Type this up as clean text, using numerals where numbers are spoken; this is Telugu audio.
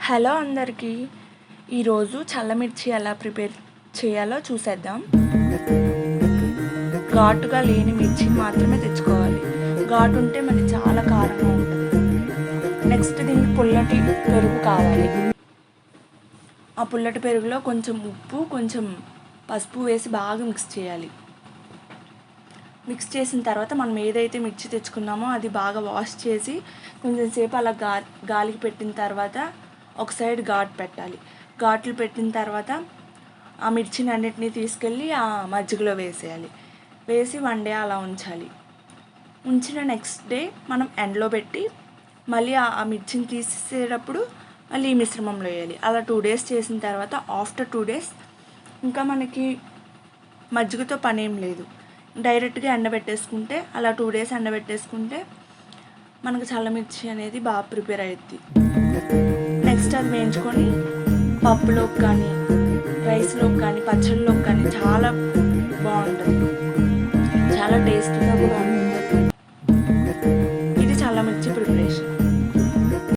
హలో అందరికీ. ఈరోజు చల్లమిర్చి ఎలా ప్రిపేర్ చేయాలో చూసేద్దాం. ఘాటుగా లేని మిర్చిని మాత్రమే తెచ్చుకోవాలి. ఘాటు ఉంటే మనకి చాలా కారంగా ఉంటుంది. నెక్స్ట్ దీనికి పుల్లటి పెరుగు కావాలి. ఆ పుల్లటి పెరుగులో కొంచెం ఉప్పు, కొంచెం పసుపు వేసి బాగా మిక్స్ చేయాలి. మిక్స్ చేసిన తర్వాత మనం ఏదైతే మిర్చి తెచ్చుకున్నామో అది బాగా వాష్ చేసి కొంచెం సేపు అలా గాలికి పెట్టిన తర్వాత ఒక సైడ్ ఘాటు పెట్టాలి. ఘాట్లు పెట్టిన తర్వాత ఆ మిర్చిని అన్నిటినీ తీసుకెళ్ళి ఆ మజ్జిగలో వేసేయాలి. వేసి 1 డే అలా ఉంచాలి. ఉంచిన నెక్స్ట్ డే మనం ఎండలో పెట్టి మళ్ళీ ఆ మిర్చిని తీసేటప్పుడు మళ్ళీ ఈ మిశ్రమంలో వేయాలి. అలా 2 days చేసిన తర్వాత ఆఫ్టర్ 2 days ఇంకా మనకి మజ్జిగతో పని ఏం లేదు. డైరెక్ట్గా ఎండబెట్టేసుకుంటే అలా 2 days ఎండబెట్టేసుకుంటే మనకు చల్లమిర్చి అనేది బాగా ప్రిపేర్ అవుద్ది. నెక్స్ట్ అది వేయించుకొని పప్పులోకి కానీ, రైస్లోకి కానీ, పచ్చళ్ళలోకి కానీ చాలా బాగుంటుంది. చాలా టేస్టీగా కూడా ఉంటుంది.